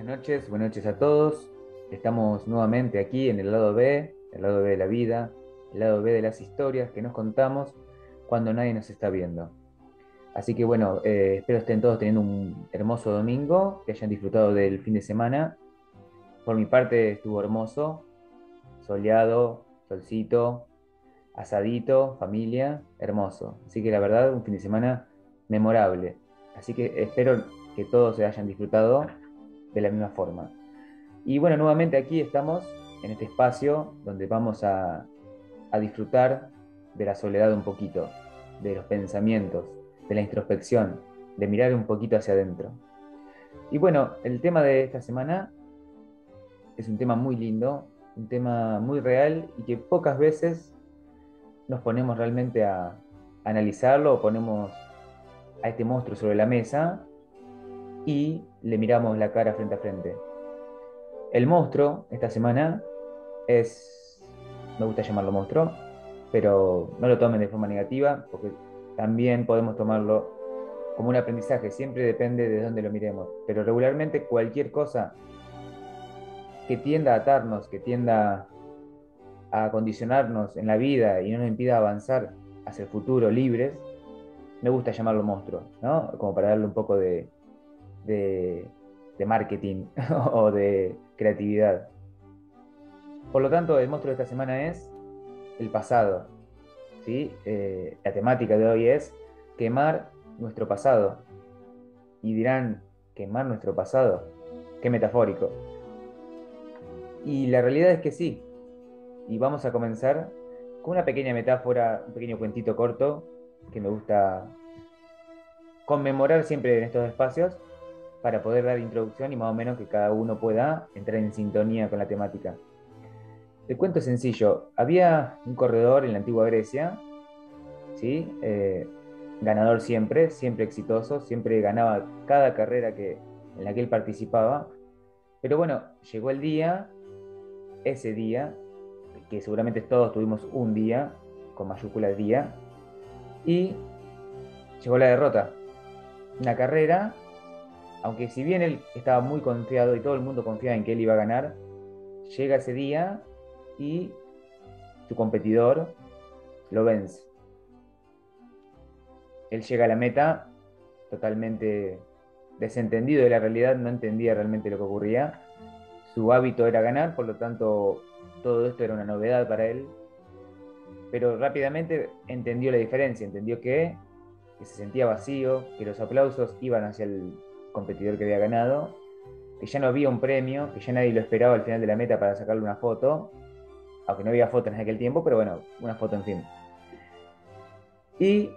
Buenas noches a todos. Estamos nuevamente aquí en el lado B de la vida, el lado B de las historias que nos contamos cuando nadie nos está viendo. Así que bueno, espero estén todos teniendo un hermoso domingo, que hayan disfrutado del fin de semana. Por mi parte estuvo hermoso, soleado, solcito, asadito, familia, hermoso. Así que la verdad, un fin de semana memorable. Así que espero que todos se hayan disfrutado de la misma forma. Y bueno, nuevamente aquí estamos en este espacio donde vamos a disfrutar de la soledad un poquito, de los pensamientos, de la introspección, de mirar un poquito hacia adentro. Y bueno, el tema de esta semana es un tema muy lindo, un tema muy real y que pocas veces nos ponemos realmente a analizarlo o ponemos a este monstruo sobre la mesa y le miramos la cara frente a frente. El monstruo esta semana es, me gusta llamarlo monstruo, pero no lo tomen de forma negativa, porque también podemos tomarlo como un aprendizaje, siempre depende de dónde lo miremos, pero regularmente cualquier cosa que tienda a atarnos, que tienda a condicionarnos en la vida y no nos impida avanzar hacia el futuro libres, me gusta llamarlo monstruo, ¿no? Como para darle un poco de, de marketing o de creatividad. Por lo tanto, el monstruo de esta semana es el pasado, ¿sí? La temática de hoy es quemar nuestro pasado. Y dirán, quemar nuestro pasado, qué metafórico. Y la realidad es que sí. Y vamos a comenzar con una pequeña metáfora, un pequeño cuentito corto que me gusta conmemorar siempre en estos espacios para poder dar introducción y más o menos que cada uno pueda entrar en sintonía con la temática. El cuento es sencillo. Había un corredor en la antigua Grecia, ¿sí? Ganador siempre, siempre exitoso, siempre ganaba cada carrera en la que él participaba. Pero bueno, llegó el día, ese día, que seguramente todos tuvimos un día, con mayúscula día, y llegó la derrota. Una carrera, aunque si bien él estaba muy confiado y todo el mundo confiaba en que él iba a ganar, llega ese día y su competidor lo vence. Él llega a la meta totalmente desentendido de la realidad, no entendía realmente lo que ocurría. Su hábito era ganar, por lo tanto todo esto era una novedad para él, pero rápidamente entendió la diferencia, entendió que se sentía vacío, que los aplausos iban hacia el competidor que había ganado, que ya no había un premio, que ya nadie lo esperaba al final de la meta para sacarle una foto, aunque no había foto en aquel tiempo, pero bueno, una foto en fin. Y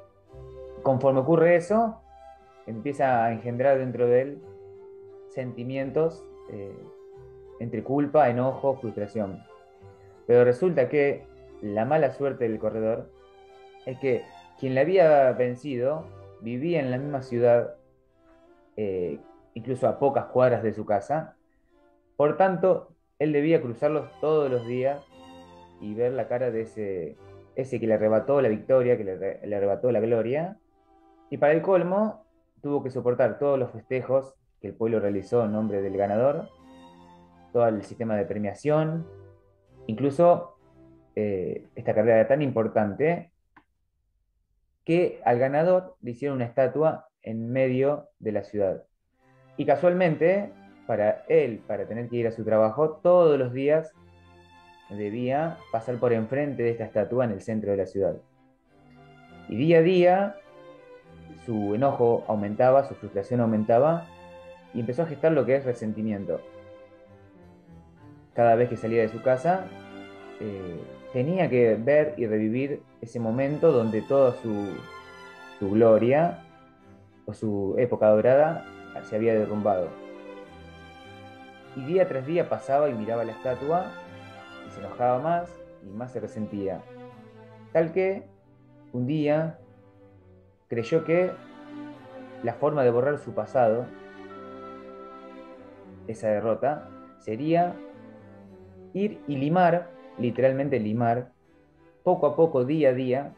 conforme ocurre eso, empieza a engendrar dentro de él sentimientos entre culpa, enojo, frustración. Pero resulta que la mala suerte del corredor es que quien le había vencido vivía en la misma ciudad, eh, incluso a pocas cuadras de su casa. Por tanto, él debía cruzarlos todos los días y ver la cara de ese que le arrebató la victoria, que le arrebató la gloria. Y para el colmo, tuvo que soportar todos los festejos que el pueblo realizó en nombre del ganador, todo el sistema de premiación, incluso esta carrera era tan importante que al ganador le hicieron una estatua en medio de la ciudad. Y casualmente, para él, para tener que ir a su trabajo, todos los días debía pasar por enfrente de esta estatua en el centro de la ciudad. Y día a día su enojo aumentaba, su frustración aumentaba y empezó a gestar lo que es resentimiento. Cada vez que salía de su casa, eh, tenía que ver y revivir ese momento donde toda su gloria o su época dorada se había derrumbado. Y día tras día pasaba y miraba la estatua y se enojaba más y más se resentía. Tal que un día creyó que la forma de borrar su pasado, esa derrota, sería ir y limar, literalmente limar, poco a poco, día a día,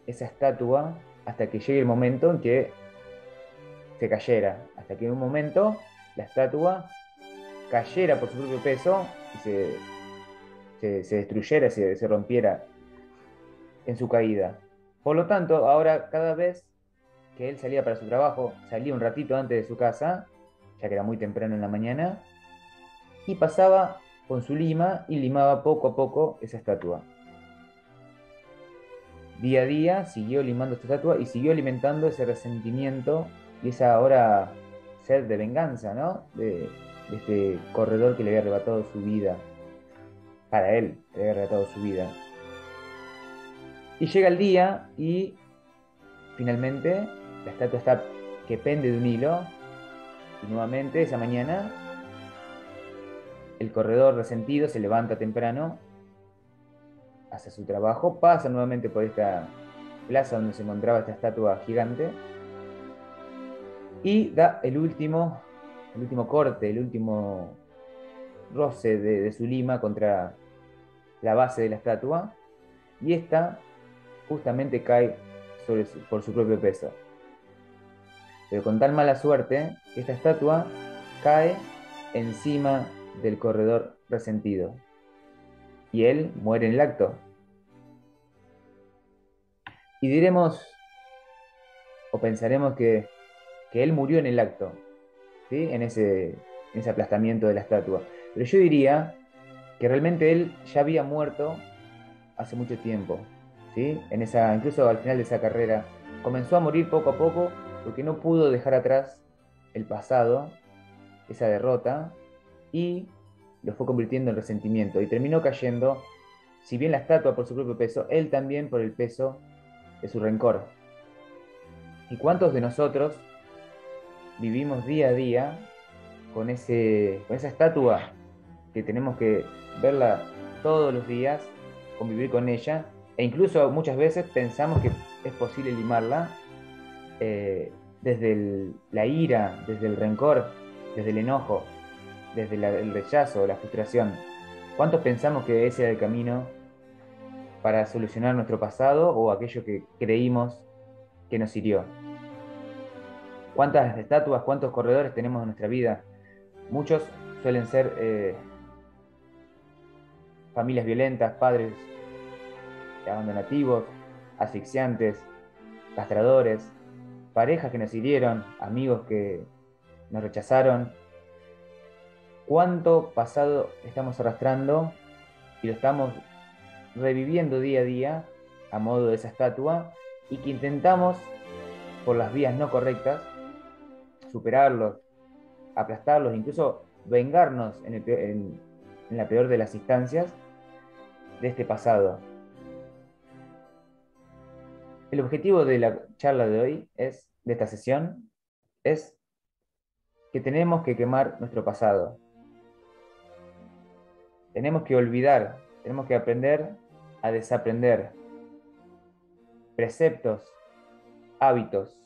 esa estatua hasta que llegue el momento en que se cayera, hasta que en un momento la estatua cayera por su propio peso y se destruyera, se rompiera en su caída. Por lo tanto, ahora cada vez que él salía para su trabajo, salía un ratito antes de su casa, ya que era muy temprano en la mañana, y pasaba con su lima y limaba poco a poco esa estatua. Día a día siguió limando esta estatua y siguió alimentando ese resentimiento y esa ahora sed de venganza, ¿no? De este corredor que le había arrebatado su vida, para él, le había arrebatado su vida. Y llega el día y finalmente la estatua está que pende de un hilo y nuevamente esa mañana el corredor resentido se levanta temprano, hace su trabajo, pasa nuevamente por esta plaza donde se encontraba esta estatua gigante y da el último corte, el último roce de su lima contra la base de la estatua y esta justamente cae por su propio peso. Pero con tal mala suerte, esta estatua cae encima del corredor resentido y él muere en el acto. Y diremos o pensaremos que él murió en el acto, ¿sí? En ese aplastamiento de la estatua. Pero yo diría que realmente él ya había muerto hace mucho tiempo, ¿sí? Incluso al final de esa carrera, comenzó a morir poco a poco porque no pudo dejar atrás el pasado, esa derrota, y lo fue convirtiendo en resentimiento. Y terminó cayendo, si bien la estatua por su propio peso, él también por el peso de su rencor. ¿Y cuántos de nosotros vivimos día a día con esa estatua que tenemos que verla todos los días, convivir con ella, e incluso muchas veces pensamos que es posible limarla desde la ira, desde el rencor, desde el enojo, desde el rechazo, la frustración? ¿Cuántos pensamos que ese era el camino para solucionar nuestro pasado o aquello que creímos que nos hirió? ¿Cuántas estatuas, cuántos corredores tenemos en nuestra vida? Muchos suelen ser familias violentas, padres abandonativos, asfixiantes, castradores, parejas que nos hirieron, amigos que nos rechazaron. ¿Cuánto pasado estamos arrastrando y lo estamos reviviendo día a día a modo de esa estatua y que intentamos, por las vías no correctas, superarlos, aplastarlos, incluso vengarnos en la peor de las instancias de este pasado? El objetivo de la charla de hoy de esta sesión, es que tenemos que quemar nuestro pasado. Tenemos que olvidar, tenemos que aprender a desaprender preceptos, hábitos,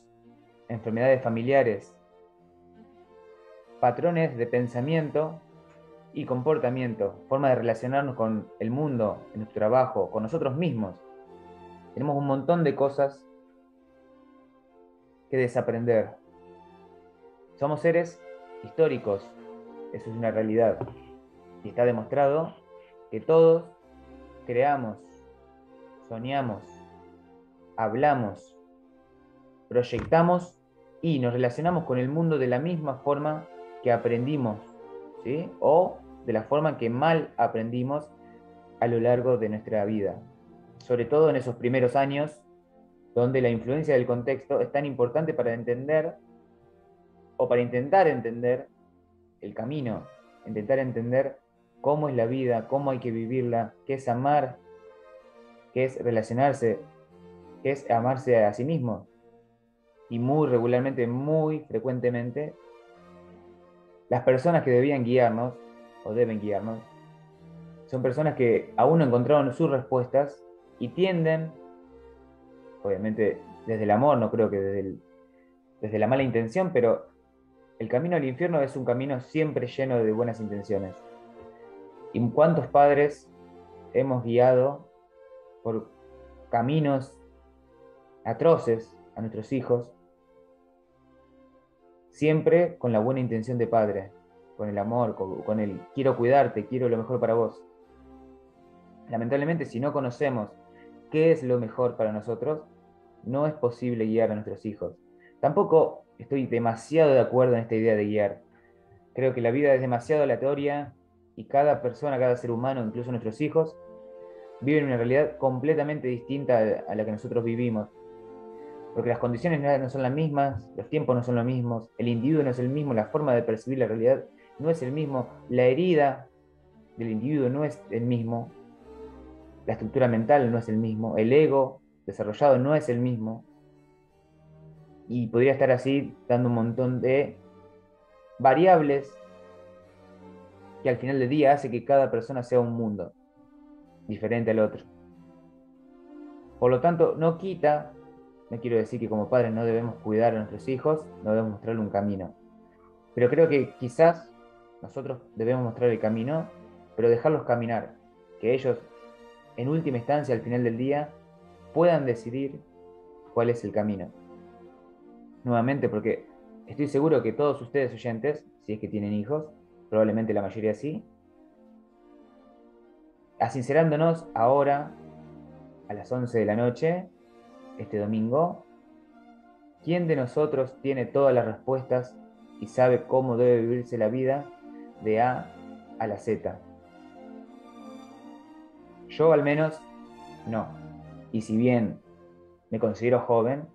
enfermedades familiares, patrones de pensamiento y comportamiento, forma de relacionarnos con el mundo, en nuestro trabajo, con nosotros mismos. Tenemos un montón de cosas que desaprender. Somos seres históricos, eso es una realidad. Y está demostrado que todos creamos, soñamos, hablamos, proyectamos y nos relacionamos con el mundo de la misma forma que aprendimos, ¿sí? O de la forma que mal aprendimos a lo largo de nuestra vida. Sobre todo en esos primeros años, donde la influencia del contexto es tan importante para entender o para intentar entender el camino, intentar entender cómo es la vida, cómo hay que vivirla, qué es amar, qué es relacionarse, qué es amarse a sí mismo. Y muy regularmente, muy frecuentemente, las personas que debían guiarnos, o deben guiarnos, son personas que aún no encontraron sus respuestas y tienden, obviamente desde el amor, no creo que desde la mala intención, pero el camino al infierno es un camino siempre lleno de buenas intenciones. ¿Y cuántos padres hemos guiado por caminos atroces a nuestros hijos siempre con la buena intención de padre, con el amor, con el quiero cuidarte, quiero lo mejor para vos. Lamentablemente, si no conocemos qué es lo mejor para nosotros, no es posible guiar a nuestros hijos. Tampoco estoy demasiado de acuerdo en esta idea de guiar. Creo que la vida es demasiado aleatoria y cada persona, cada ser humano, incluso nuestros hijos, viven una realidad completamente distinta a la que nosotros vivimos. Porque las condiciones no son las mismas, los tiempos no son los mismos, el individuo no es el mismo, la forma de percibir la realidad no es el mismo, la herida del individuo no es el mismo, la estructura mental no es el mismo, el ego desarrollado no es el mismo. Y podría estar así dando un montón de variables que al final del día hace que cada persona sea un mundo diferente al otro. Por lo tanto, no quiero decir que como padres no debemos cuidar a nuestros hijos, no debemos mostrarle un camino. Pero creo que quizás nosotros debemos mostrar el camino, pero dejarlos caminar, que ellos, en última instancia, al final del día, puedan decidir cuál es el camino. Nuevamente, porque estoy seguro que todos ustedes oyentes, si es que tienen hijos, probablemente la mayoría sí, asincerándonos ahora, a las 11 de la noche, este domingo, ¿quién de nosotros tiene todas las respuestas y sabe cómo debe vivirse la vida de A a la Z? Yo al menos no. Y si bien me considero joven,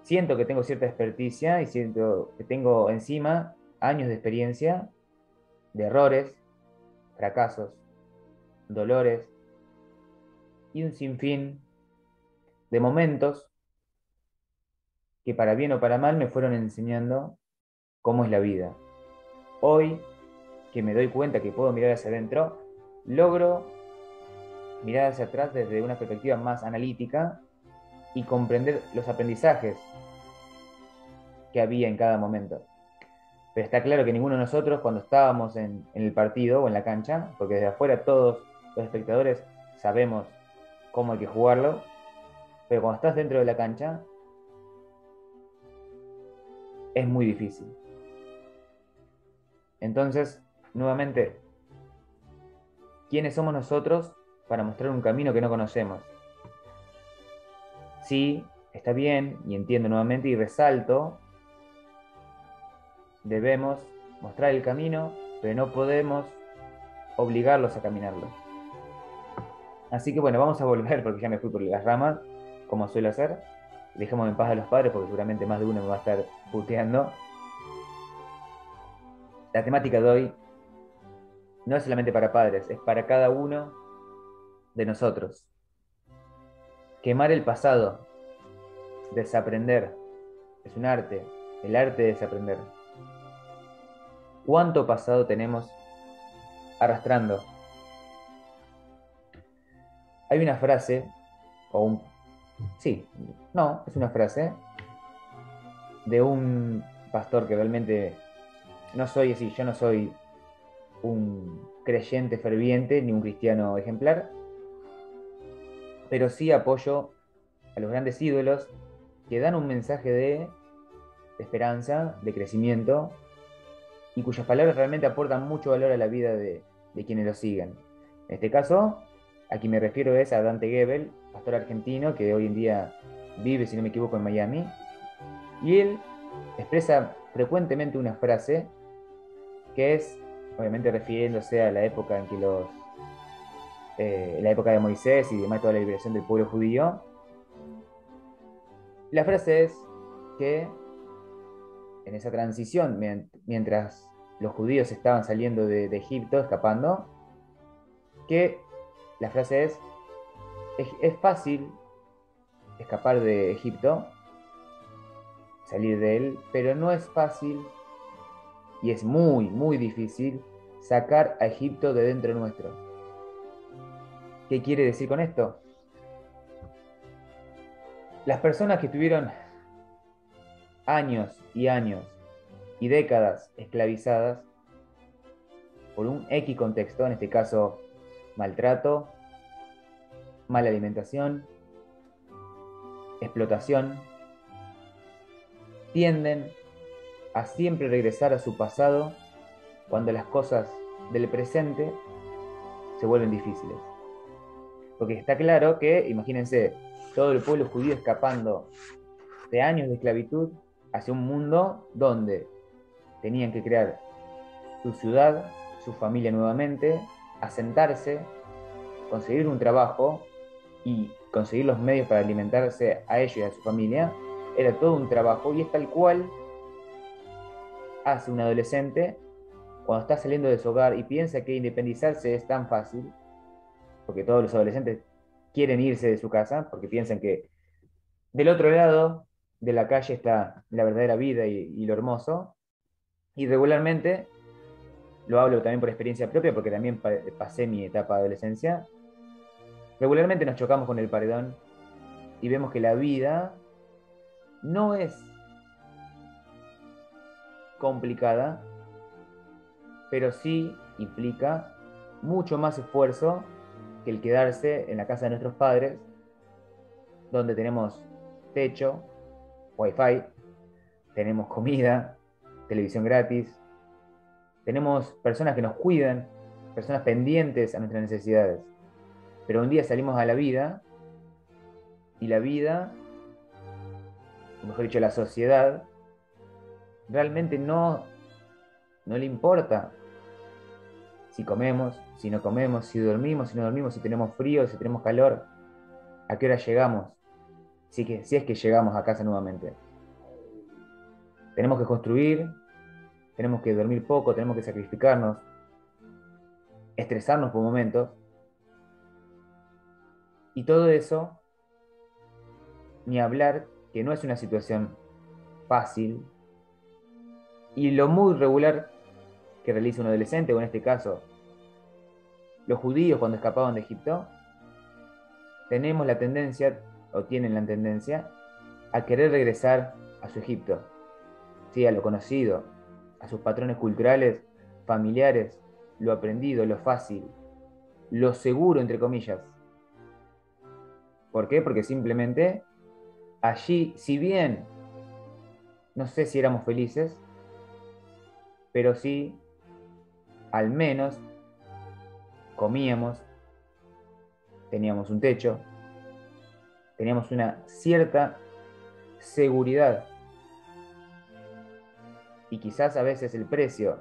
siento que tengo cierta experticia y siento que tengo encima años de experiencia, de errores, fracasos, dolores y un sinfín de momentos que para bien o para mal me fueron enseñando cómo es la vida. Hoy, que me doy cuenta que puedo mirar hacia adentro, logro mirar hacia atrás desde una perspectiva más analítica y comprender los aprendizajes que había en cada momento. Pero está claro que ninguno de nosotros, cuando estábamos en el partido o en la cancha, porque desde afuera todos los espectadores sabemos cómo hay que jugarlo, pero cuando estás dentro de la cancha es muy difícil. Entonces, nuevamente, ¿quiénes somos nosotros para mostrar un camino que no conocemos? Sí, está bien, y entiendo nuevamente y resalto, debemos mostrar el camino, pero no podemos obligarlos a caminarlo. Así que bueno, vamos a volver porque ya me fui por las ramas, como suelo hacer. Dejemos en paz a los padres porque seguramente más de uno me va a estar puteando. La temática de hoy no es solamente para padres, es para cada uno de nosotros. Quemar el pasado, desaprender, es un arte, el arte de desaprender. ¿Cuánto pasado tenemos arrastrando? Hay una frase, o un... Sí, no, es una frase de un pastor que realmente no soy así, yo no soy un creyente ferviente ni un cristiano ejemplar, pero sí apoyo a los grandes ídolos que dan un mensaje de esperanza, de crecimiento, y cuyas palabras realmente aportan mucho valor a la vida de quienes los siguen. En este caso, a quien me refiero es a Dante Gebel, pastor argentino que hoy en día vive, si no me equivoco, en Miami, y él expresa frecuentemente una frase que es, obviamente refiriéndose a la época en que la época de Moisés y demás toda la liberación del pueblo judío. La frase es que en esa transición, mientras los judíos estaban saliendo de Egipto, escapando, que la frase es fácil escapar de Egipto, salir de él, pero no es fácil y es muy, muy difícil sacar a Egipto de dentro nuestro. ¿Qué quiere decir con esto? Las personas que estuvieron años y años y décadas esclavizadas por un X contexto, en este caso maltrato, mala alimentación, explotación, tienden a siempre regresar a su pasado cuando las cosas del presente se vuelven difíciles. Porque está claro que, imagínense, todo el pueblo judío escapando de años de esclavitud hacia un mundo donde tenían que crear su ciudad, su familia nuevamente, asentarse, conseguir un trabajo y conseguir los medios para alimentarse a ellos y a su familia. Era todo un trabajo y es tal cual hace un adolescente cuando está saliendo de su hogar y piensa que independizarse es tan fácil, porque todos los adolescentes quieren irse de su casa porque piensan que del otro lado de la calle está la verdadera vida y lo hermoso. Y regularmente, lo hablo también por experiencia propia porque también pasé mi etapa de adolescencia, regularmente nos chocamos con el paredón y vemos que la vida no es complicada, pero sí implica mucho más esfuerzo que el quedarse en la casa de nuestros padres, donde tenemos techo, wifi, tenemos comida, televisión gratis, tenemos personas que nos cuidan, personas pendientes a nuestras necesidades. Pero un día salimos a la vida y la vida, o mejor dicho, la sociedad, realmente no le importa si comemos, si no comemos, si dormimos, si no dormimos, si tenemos frío, si tenemos calor, a qué hora llegamos, si es que llegamos a casa nuevamente. Tenemos que construir, tenemos que dormir poco, tenemos que sacrificarnos, estresarnos por momentos, y todo eso, ni hablar que no es una situación fácil, y lo muy regular que realiza un adolescente, o en este caso, los judíos cuando escapaban de Egipto, tenemos la tendencia, o tienen la tendencia, a querer regresar a su Egipto, ¿sí? A lo conocido, a sus patrones culturales, familiares, lo aprendido, lo fácil, lo seguro, entre comillas. ¿Por qué? Porque simplemente allí, si bien no sé si éramos felices, pero sí, al menos, comíamos, teníamos un techo, teníamos una cierta seguridad. Y quizás a veces el precio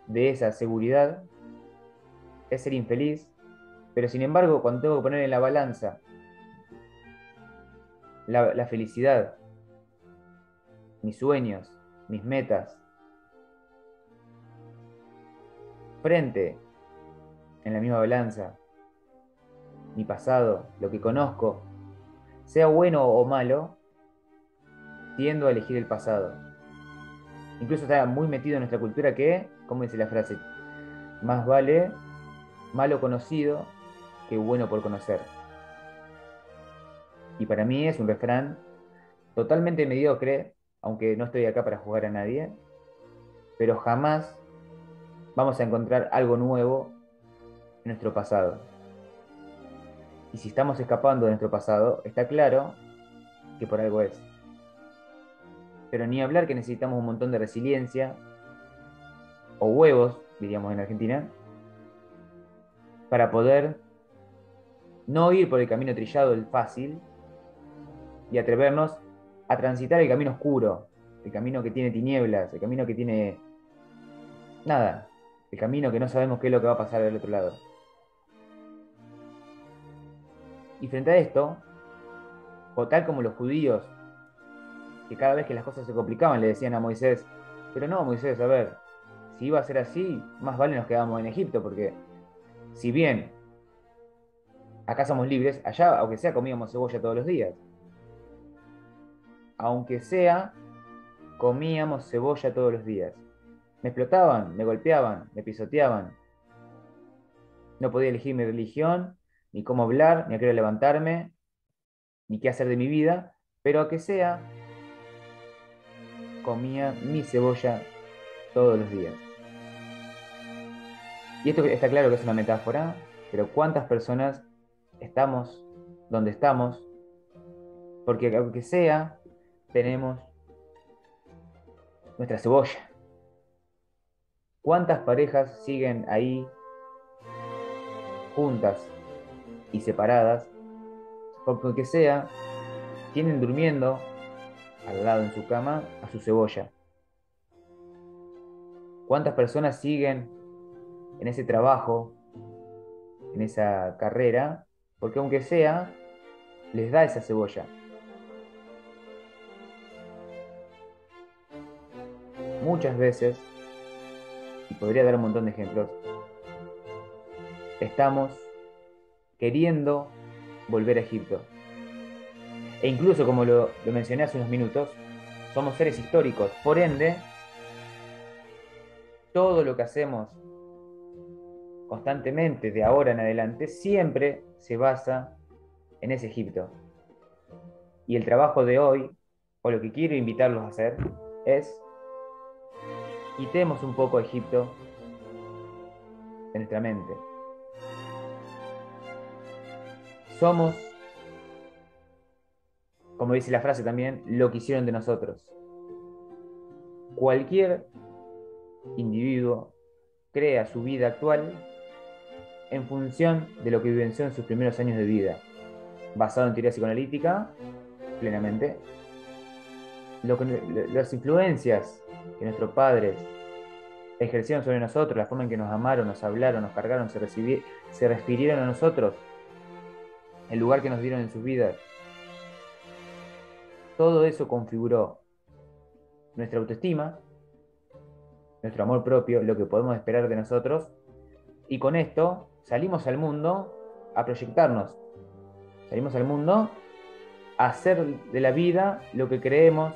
de esa seguridad es ser infeliz, pero sin embargo, cuando tengo que poner en la balanza la felicidad, mis sueños, mis metas, frente en la misma balanza, mi pasado, lo que conozco, sea bueno o malo, tiendo a elegir el pasado. Incluso está muy metido en nuestra cultura que, como dice la frase, más vale malo conocido que bueno por conocer. Y para mí es un refrán totalmente mediocre, aunque no estoy acá para juzgar a nadie, pero jamás vamos a encontrar algo nuevo en nuestro pasado. Y si estamos escapando de nuestro pasado, está claro que por algo es. Pero ni hablar que necesitamos un montón de resiliencia, o huevos, diríamos en Argentina, para poder no ir por el camino trillado, el fácil, y atrevernos a transitar el camino oscuro, el camino que tiene tinieblas, el camino que tiene nada, el camino que no sabemos qué es lo que va a pasar del otro lado. Y frente a esto, o tal como los judíos, que cada vez que las cosas se complicaban le decían a Moisés, pero no, Moisés, a ver, si iba a ser así, más vale nos quedamos en Egipto, porque si bien acá somos libres, allá, aunque sea, comíamos cebolla todos los días. Aunque sea, comíamos cebolla todos los días. Me explotaban, me golpeaban, me pisoteaban. No podía elegir mi religión, ni cómo hablar, ni a qué hora levantarme, ni qué hacer de mi vida, pero a que sea, comía mi cebolla todos los días. Y esto está claro que es una metáfora, pero ¿cuántas personas estamos donde estamos? Porque aunque sea, tenemos nuestra cebolla. ¿Cuántas parejas siguen ahí juntas y separadas? Porque aunque sea, tienen durmiendo al lado en su cama a su cebolla. ¿Cuántas personas siguen en ese trabajo, en esa carrera? Porque aunque sea, les da esa cebolla. Muchas veces, y podría dar un montón de ejemplos, estamos queriendo volver a Egipto. E incluso, como lo mencioné hace unos minutos, somos seres históricos. Por ende, todo lo que hacemos constantemente de ahora en adelante siempre se basa en ese Egipto. Y el trabajo de hoy, o lo que quiero invitarlos a hacer, es quitemos un poco a Egipto de nuestra mente. Somos, como dice la frase también, lo que hicieron de nosotros. Cualquier individuo crea su vida actual en función de lo que vivenció en sus primeros años de vida, basado en teoría psicoanalítica, plenamente. Las influencias que nuestros padres ejercieron sobre nosotros, la forma en que nos amaron, nos hablaron, nos cargaron, se refirieron a nosotros, el lugar que nos dieron en sus vidas, todo eso configuró nuestra autoestima, nuestro amor propio, lo que podemos esperar de nosotros, y con esto salimos al mundo a proyectarnos, salimos al mundo a hacer de la vida lo que creemos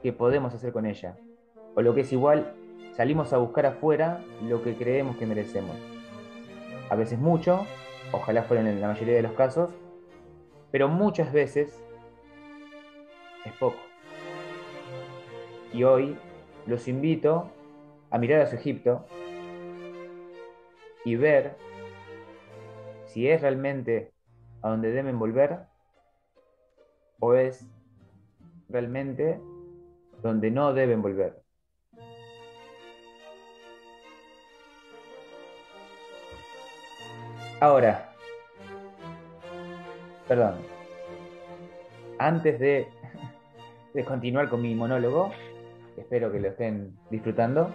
que podemos hacer con ella, o lo que es igual, salimos a buscar afuera lo que creemos que merecemos. A veces mucho, ojalá fuera en la mayoría de los casos, pero muchas veces es poco. Y hoy los invito a mirar a su Egipto y ver si es realmente a donde deben volver o es realmente donde no deben volver. Ahora, perdón, antes de continuar con mi monólogo, espero que lo estén disfrutando,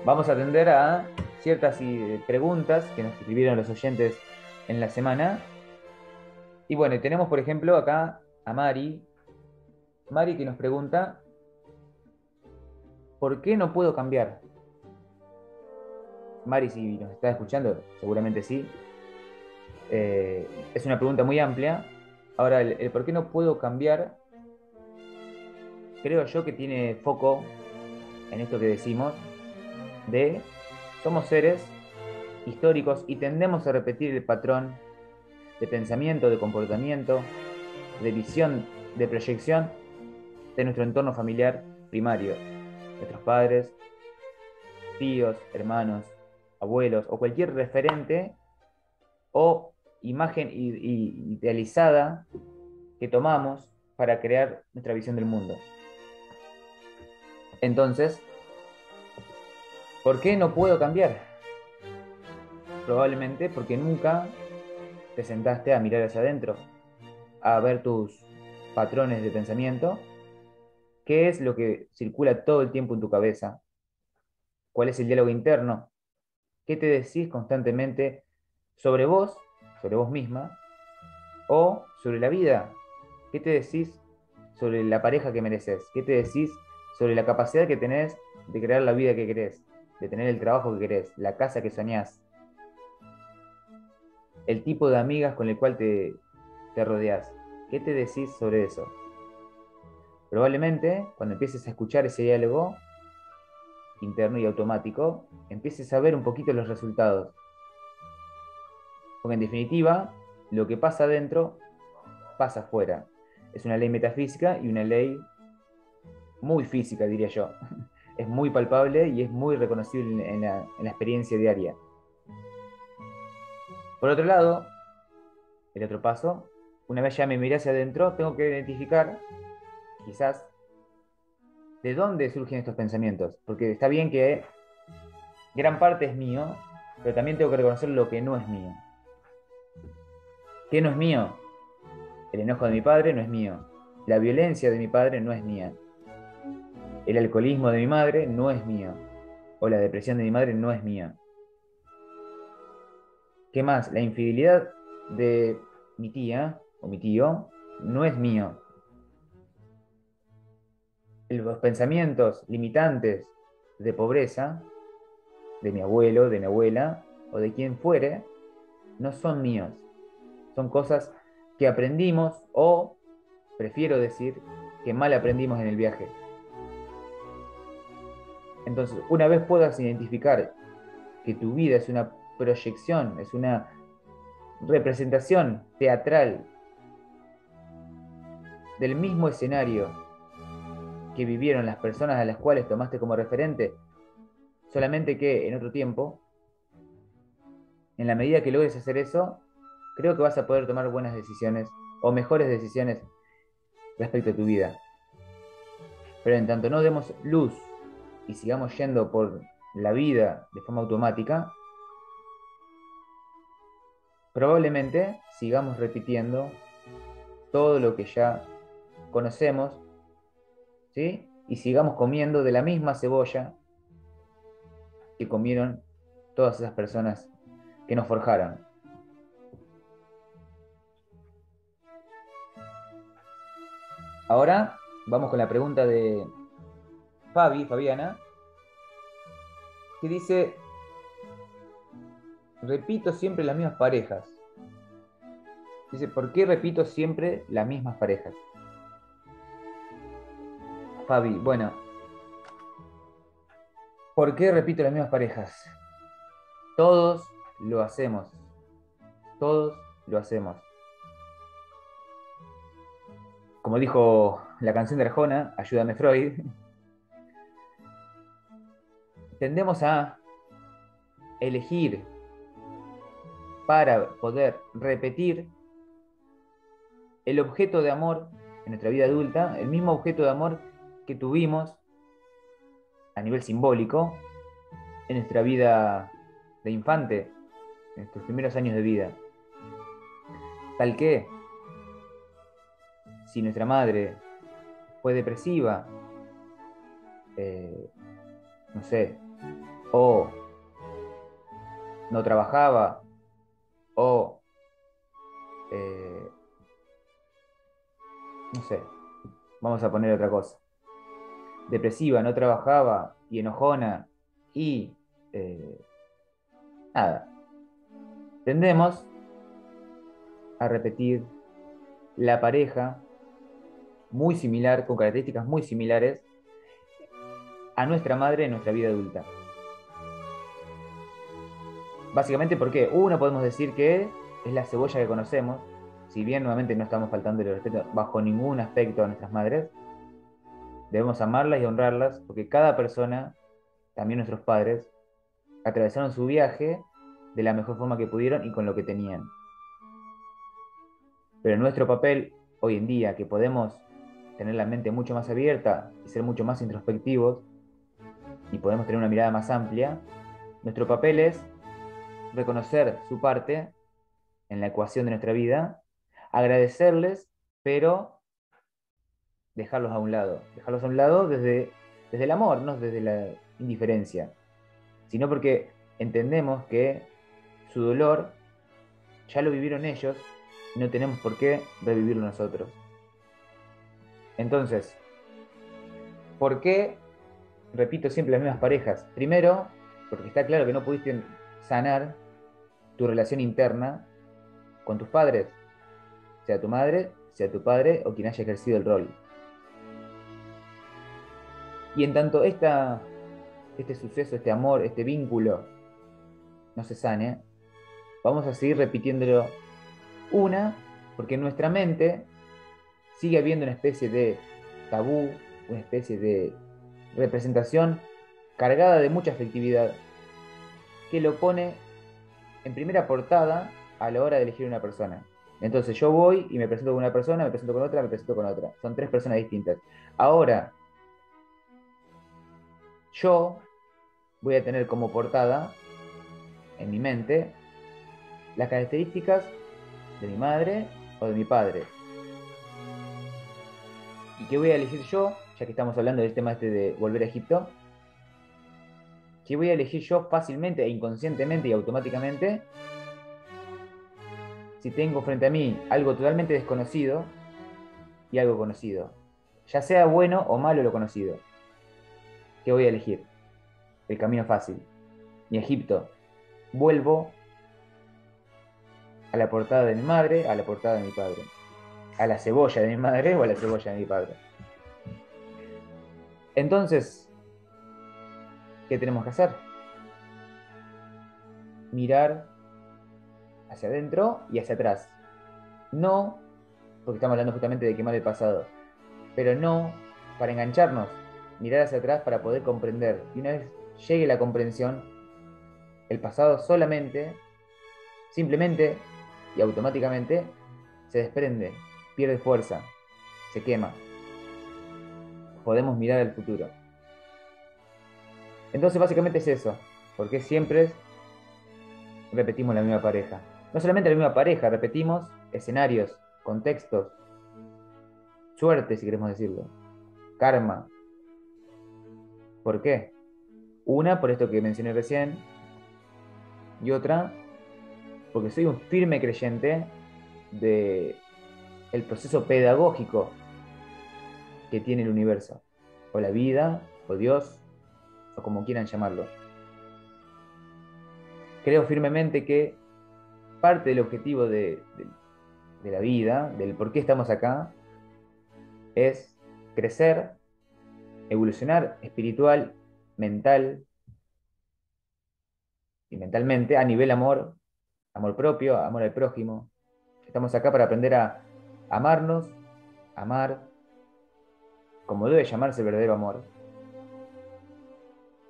vamos a atender a ciertas preguntas que nos escribieron los oyentes en la semana. Y bueno, tenemos por ejemplo acá a Mari que nos pregunta, ¿por qué no puedo cambiar? Mari, si nos está escuchando, seguramente sí. Es una pregunta muy amplia. Ahora, el por qué no puedo cambiar, creo yo que tiene foco en esto que decimos, de somos seres históricos y tendemos a repetir el patrón de pensamiento, de comportamiento, de visión, de proyección de nuestro entorno familiar primario, nuestros padres, tíos, hermanos, abuelos o cualquier referente o imagen idealizada que tomamos para crear nuestra visión del mundo. Entonces, ¿por qué no puedo cambiar? Probablemente porque nunca te sentaste a mirar hacia adentro, a ver tus patrones de pensamiento, qué es lo que circula todo el tiempo en tu cabeza, cuál es el diálogo interno, qué te decís constantemente sobre vos misma, o sobre la vida, qué te decís sobre la pareja que mereces, qué te decís sobre la capacidad que tenés de crear la vida que querés, de tener el trabajo que querés, la casa que soñás, el tipo de amigas con el cual te rodeás. ¿Qué te decís sobre eso? Probablemente, cuando empieces a escuchar ese diálogo interno y automático, empieces a ver un poquito los resultados. Porque en definitiva, lo que pasa adentro, pasa afuera. Es una ley metafísica y una ley muy física, diría yo. Es muy palpable y es muy reconocible en la experiencia diaria. Por otro lado, el otro paso, una vez ya me miré hacia adentro, tengo que identificar, quizás, ¿De dónde surgen estos pensamientos? Porque está bien que gran parte es mío, pero también tengo que reconocer lo que no es mío. ¿Qué no es mío? El enojo de mi padre no es mío. La violencia de mi padre no es mía. El alcoholismo de mi madre no es mío. O la depresión de mi madre no es mía. ¿Qué más? La infidelidad de mi tía o mi tío no es mío. Los pensamientos limitantes de pobreza de mi abuelo, de mi abuela o de quien fuere, no son míos. Son cosas que aprendimos o, prefiero decir, que mal aprendimos en el viaje. Entonces, una vez puedas identificar que tu vida es una proyección, es una representación teatral del mismo escenario que vivieron las personas a las cuales tomaste como referente, solamente que en otro tiempo, en la medida que logres hacer eso, creo que vas a poder tomar buenas decisiones o mejores decisiones respecto a tu vida. Pero en tanto no demos luz y sigamos yendo por la vida de forma automática, probablemente sigamos repitiendo todo lo que ya conocemos, ¿sí? Y sigamos comiendo de la misma cebolla que comieron todas esas personas que nos forjaron. Ahora vamos con la pregunta de Fabiana, que dice, repito siempre las mismas parejas. Dice, ¿por qué repito siempre las mismas parejas? Fabi, bueno, ¿por qué repito las mismas parejas? Todos lo hacemos. Todos lo hacemos. Como dijo la canción de Arjona, Ayúdame Freud, tendemos a elegir para poder repetir el objeto de amor en nuestra vida adulta, el mismo objeto de amor que tuvimos a nivel simbólico en nuestra vida de infante, en nuestros primeros años de vida. Tal que, si nuestra madre fue depresiva, no sé, o no trabajaba, o, eh, no sé, vamos a poner otra cosa, depresiva, no trabajaba y enojona y nada, tendemos a repetir la pareja muy similar, con características muy similares a nuestra madre en nuestra vida adulta. Básicamente porque, uno, podemos decir que es la cebolla que conocemos, si bien nuevamente no estamos faltando el respeto bajo ningún aspecto a nuestras madres, debemos amarlas y honrarlas porque cada persona, también nuestros padres, atravesaron su viaje de la mejor forma que pudieron y con lo que tenían. Pero nuestro papel hoy en día, que podemos tener la mente mucho más abierta y ser mucho más introspectivos y podemos tener una mirada más amplia, nuestro papel es reconocer su parte en la ecuación de nuestra vida, agradecerles, pero dejarlos a un lado desde el amor, no desde la indiferencia, sino porque entendemos que su dolor ya lo vivieron ellos y no tenemos por qué revivirlo nosotros. Entonces, ¿por qué repito siempre las mismas parejas? Primero, porque está claro que no pudiste sanar tu relación interna con tus padres, sea tu madre, sea tu padre o quien haya ejercido el rol. Y en tanto este suceso, este amor, este vínculo no se sane, vamos a seguir repitiéndolo una, porque en nuestra mente sigue habiendo una especie de tabú, una especie de representación cargada de mucha afectividad que lo pone en primera portada a la hora de elegir una persona. Entonces yo voy y me presento con una persona, me presento con otra, me presento con otra. Son tres personas distintas. Ahora, yo voy a tener como portada en mi mente las características de mi madre o de mi padre. ¿Y qué voy a elegir yo? Ya que estamos hablando del tema este de volver a Egipto, ¿qué voy a elegir yo fácilmente e inconscientemente y automáticamente si tengo frente a mí algo totalmente desconocido y algo conocido? Ya sea bueno o malo lo conocido. ¿Qué voy a elegir? El camino fácil. Mi Egipto. Vuelvo a la portada de mi madre, a la portada de mi padre. A la cebolla de mi madre o a la cebolla de mi padre. Entonces, ¿qué tenemos que hacer? Mirar hacia adentro y hacia atrás. No, porque estamos hablando justamente de quemar el pasado, pero no para engancharnos, mirar hacia atrás para poder comprender. Y una vez llegue la comprensión, el pasado solamente, simplemente y automáticamente se desprende, pierde fuerza, se quema. Podemos mirar al futuro. Entonces básicamente es eso, porque siempre repetimos la misma pareja. No solamente la misma pareja, repetimos escenarios, contextos, suerte, si queremos decirlo, karma. ¿Por qué? Una, por esto que mencioné recién, y otra, porque soy un firme creyente de el proceso pedagógico que tiene el universo, o la vida, o Dios, o como quieran llamarlo. Creo firmemente que parte del objetivo de la vida, del por qué estamos acá, es crecer, evolucionar espiritual, mental y mentalmente a nivel amor, amor propio, amor al prójimo. Estamos acá para aprender a amarnos, amar, como debe llamarse el verdadero amor,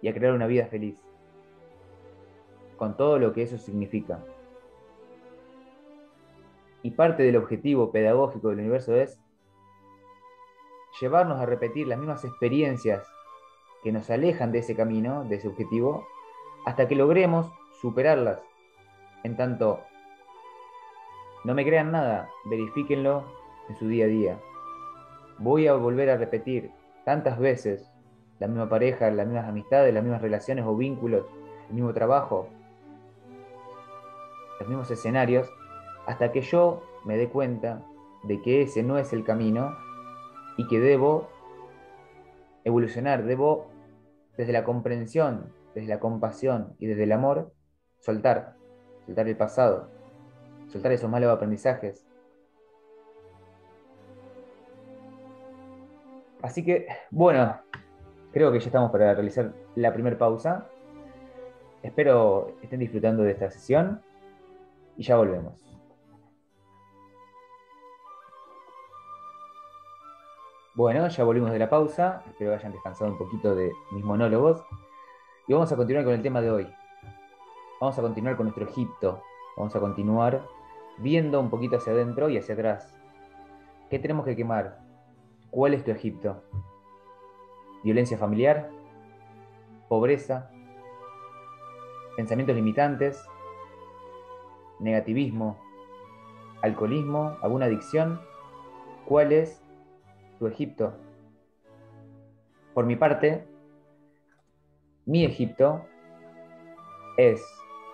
y a crear una vida feliz, con todo lo que eso significa. Y parte del objetivo pedagógico del universo es llevarnos a repetir las mismas experiencias que nos alejan de ese camino, de ese objetivo, hasta que logremos superarlas. En tanto, no me crean nada, verifíquenlo en su día a día. Voy a volver a repetir tantas veces la misma pareja, las mismas amistades, las mismas relaciones o vínculos, el mismo trabajo, los mismos escenarios, hasta que yo me dé cuenta de que ese no es el camino y que debo evolucionar, debo desde la comprensión, desde la compasión y desde el amor, soltar, soltar el pasado, soltar esos malos aprendizajes. Así que, bueno, creo que ya estamos para realizar la primera pausa. Espero estén disfrutando de esta sesión y ya volvemos. Bueno, ya volvimos de la pausa. Espero que hayan descansado un poquito de mis monólogos. Y vamos a continuar con el tema de hoy. Vamos a continuar con nuestro Egipto. Vamos a continuar viendo un poquito hacia adentro y hacia atrás. ¿Qué tenemos que quemar? ¿Cuál es tu Egipto? ¿Violencia familiar? ¿Pobreza? ¿Pensamientos limitantes? ¿Negativismo? ¿Alcoholismo? ¿Alguna adicción? ¿Cuál es tu Egipto? Por mi parte, mi Egipto es,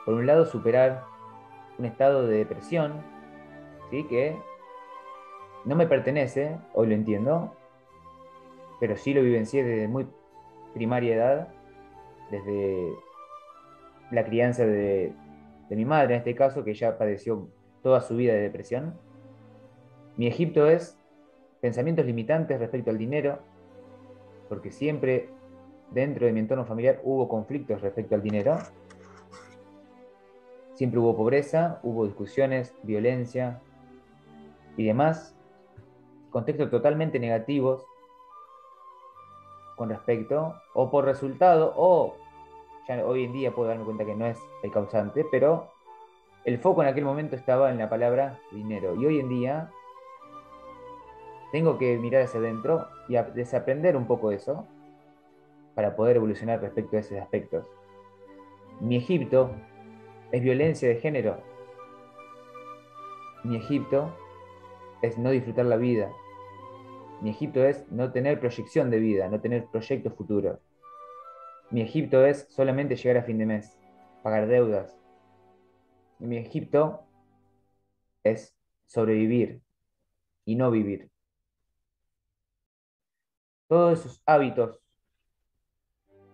por un lado, superar un estado de depresión, ¿sí? Que no me pertenece, hoy lo entiendo, pero sí lo vivencié desde muy primaria edad, desde la crianza de mi madre, en este caso, que ya padeció toda su vida de depresión. Mi Egipto es pensamientos limitantes respecto al dinero, porque siempre dentro de mi entorno familiar hubo conflictos respecto al dinero, siempre hubo pobreza, hubo discusiones, violencia y demás, contextos totalmente negativos con respecto, o por resultado, o ya hoy en día puedo darme cuenta que no es el causante, pero el foco en aquel momento estaba en la palabra dinero. Y hoy en día tengo que mirar hacia adentro y desaprender un poco eso para poder evolucionar respecto a esos aspectos. Mi Egipto es violencia de género. Mi Egipto es no disfrutar la vida. Mi Egipto es no tener proyección de vida, no tener proyecto futuro. Mi Egipto es solamente llegar a fin de mes, pagar deudas. Mi Egipto es sobrevivir y no vivir. Todos esos hábitos,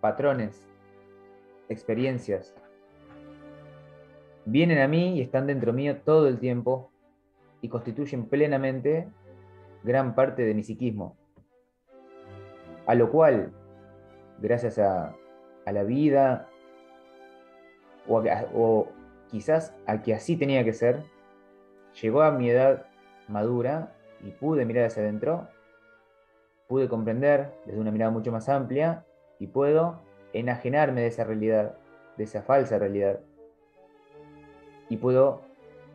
patrones, experiencias, vienen a mí y están dentro mío todo el tiempo y constituyen plenamente gran parte de mi psiquismo. A lo cual, gracias a la vida, o quizás a que así tenía que ser, llegó a mi edad madura y pude mirar hacia adentro, pude comprender desde una mirada mucho más amplia y puedo enajenarme de esa realidad, de esa falsa realidad, y puedo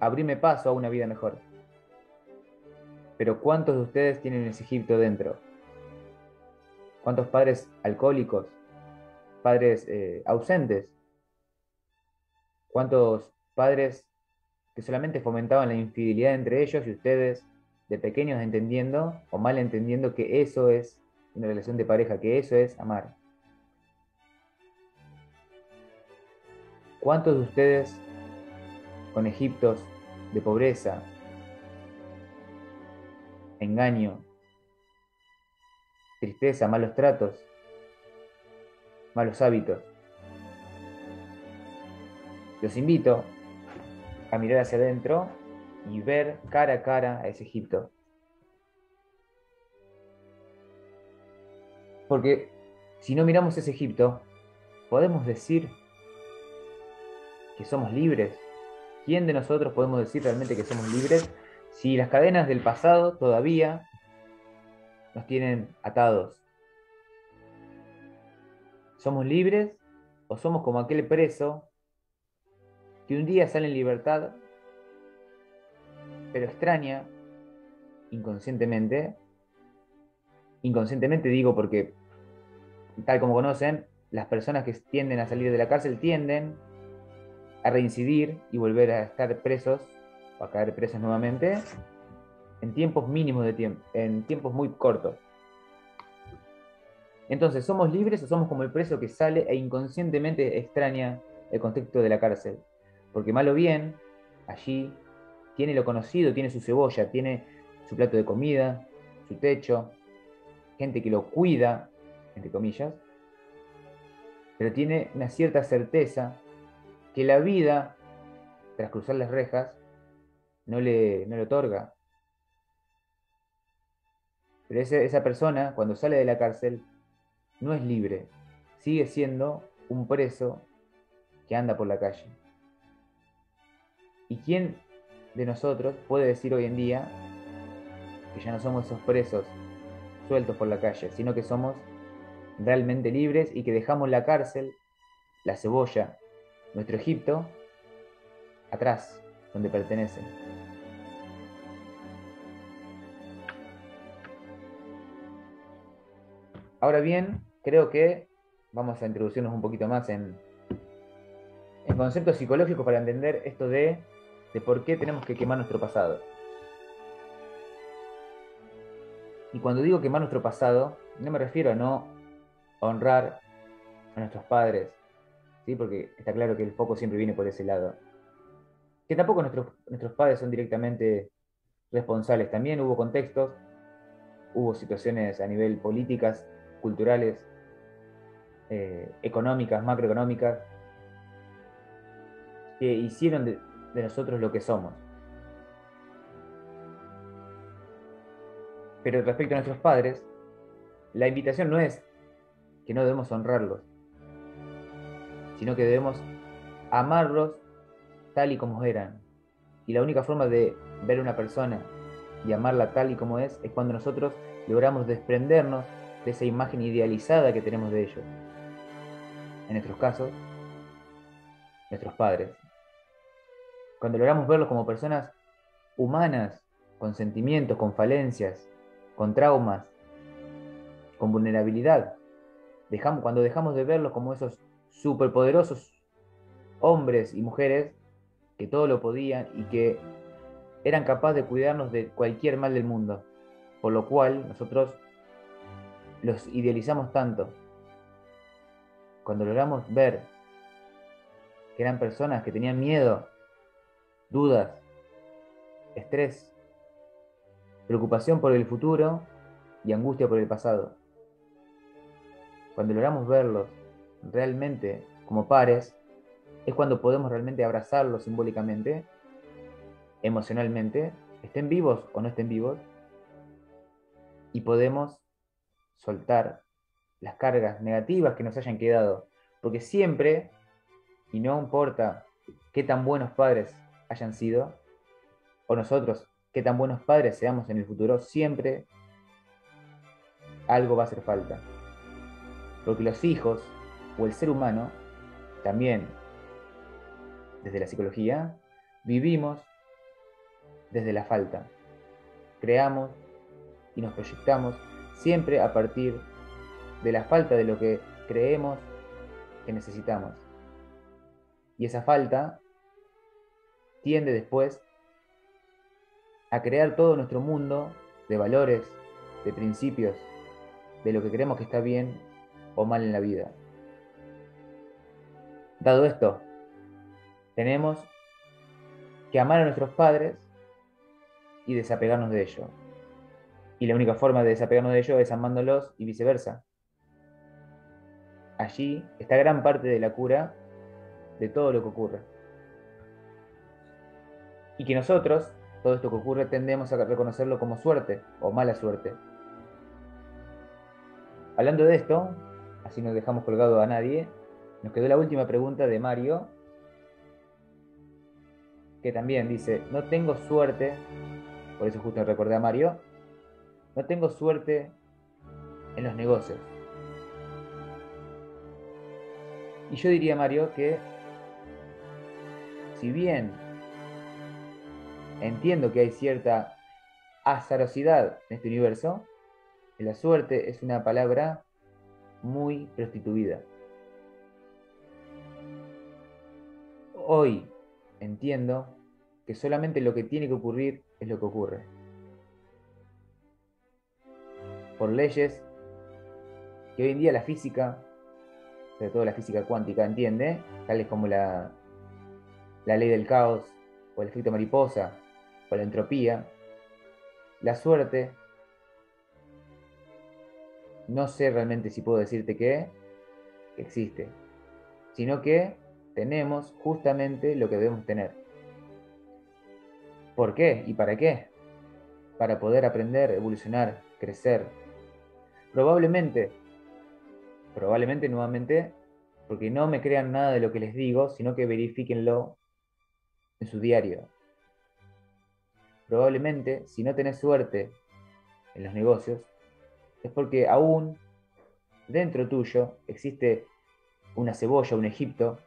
abrirme paso a una vida mejor. Pero ¿cuántos de ustedes tienen ese Egipto dentro? ¿Cuántos padres alcohólicos? ¿Padres ausentes? ¿Cuántos padres que solamente fomentaban la infidelidad entre ellos y ustedes de pequeños entendiendo o mal entendiendo que eso es una relación de pareja, que eso es amar? ¿Cuántos de ustedes con Egiptos de pobreza, engaño, tristeza, malos tratos, malos hábitos? Los invito a mirar hacia adentro y ver cara a cara a ese Egipto. Porque si no miramos ese Egipto, podemos decir que somos libres. ¿Quién de nosotros podemos decir realmente que somos libres si las cadenas del pasado todavía nos tienen atados? ¿Somos libres o somos como aquel preso que un día sale en libertad, pero extraña inconscientemente? Inconscientemente digo porque, tal como conocen, las personas que tienden a salir de la cárcel tienden a reincidir y volver a estar presos o a caer presos nuevamente en tiempos mínimos de tiempo, en tiempos muy cortos. Entonces, ¿somos libres o somos como el preso que sale e inconscientemente extraña el contexto de la cárcel? Porque mal o bien, allí tiene lo conocido, tiene su cebolla, tiene su plato de comida, su techo, gente que lo cuida, entre comillas, pero tiene una cierta certeza que la vida, tras cruzar las rejas, no le otorga. Pero esa persona, cuando sale de la cárcel, no es libre, sigue siendo un preso que anda por la calle. ¿Y quién de nosotros puede decir hoy en día que ya no somos esos presos sueltos por la calle, sino que somos realmente libres y que dejamos la cárcel, la cebolla, nuestro Egipto, atrás, donde pertenece? Ahora bien, creo que vamos a introducirnos un poquito más en conceptos psicológicos para entender esto de por qué tenemos que quemar nuestro pasado. Y cuando digo quemar nuestro pasado, no me refiero a no honrar a nuestros padres, ¿sí? Porque está claro que el foco siempre viene por ese lado. Que tampoco nuestros padres son directamente responsables. También hubo contextos, hubo situaciones a nivel políticas, culturales, económicas, macroeconómicas, que hicieron de nosotros lo que somos. Pero respecto a nuestros padres, la invitación no es que no debemos honrarlos, sino que debemos amarlos tal y como eran. Y la única forma de ver a una persona y amarla tal y como es cuando nosotros logramos desprendernos de esa imagen idealizada que tenemos de ellos. En nuestros casos, nuestros padres. Cuando logramos verlos como personas humanas, con sentimientos, con falencias, con traumas, con vulnerabilidad, Cuando dejamos de verlos como esos superpoderosos hombres y mujeres que todo lo podían y que eran capaces de cuidarnos de cualquier mal del mundo, por lo cual nosotros los idealizamos tanto. Cuando logramos ver que eran personas que tenían miedo, dudas, estrés, preocupación por el futuro y angustia por el pasado. Cuando logramos verlos realmente como pares, es cuando podemos realmente abrazarlos simbólicamente, emocionalmente, estén vivos o no estén vivos, y podemos soltar las cargas negativas que nos hayan quedado. Porque siempre, y no importa qué tan buenos padres hayan sido, o nosotros qué tan buenos padres seamos en el futuro, siempre algo va a hacer falta. Porque los hijos o el ser humano, también desde la psicología, vivimos desde la falta. Creamos y nos proyectamos siempre a partir de la falta de lo que creemos que necesitamos. Y esa falta tiende después a crear todo nuestro mundo de valores, de principios, de lo que creemos que está bien o mal en la vida. Dado esto, tenemos que amar a nuestros padres y desapegarnos de ellos. Y la única forma de desapegarnos de ellos es amándolos y viceversa. Allí está gran parte de la cura de todo lo que ocurre. Y que nosotros, todo esto que ocurre, tendemos a reconocerlo como suerte o mala suerte. Hablando de esto, así no dejamos colgado a nadie, nos quedó la última pregunta de Mario, que también dice, no tengo suerte, por eso justo recordé a Mario, no tengo suerte en los negocios. Y yo diría, Mario, que si bien entiendo que hay cierta azarosidad en este universo, la suerte es una palabra muy prostituida. Hoy entiendo que solamente lo que tiene que ocurrir es lo que ocurre. Por leyes que hoy en día la física, sobre todo la física cuántica, entiende, tales como la ley del caos, o el efecto mariposa, o la entropía. La suerte, no sé realmente si puedo decirte que existe, sino que tenemos justamente lo que debemos tener. ¿Por qué y para qué? Para poder aprender, evolucionar, crecer. Probablemente nuevamente, porque no me crean nada de lo que les digo, sino que verifíquenlo en su diario. Probablemente, si no tenés suerte en los negocios, es porque aún dentro tuyo existe una cebolla, un Egipto,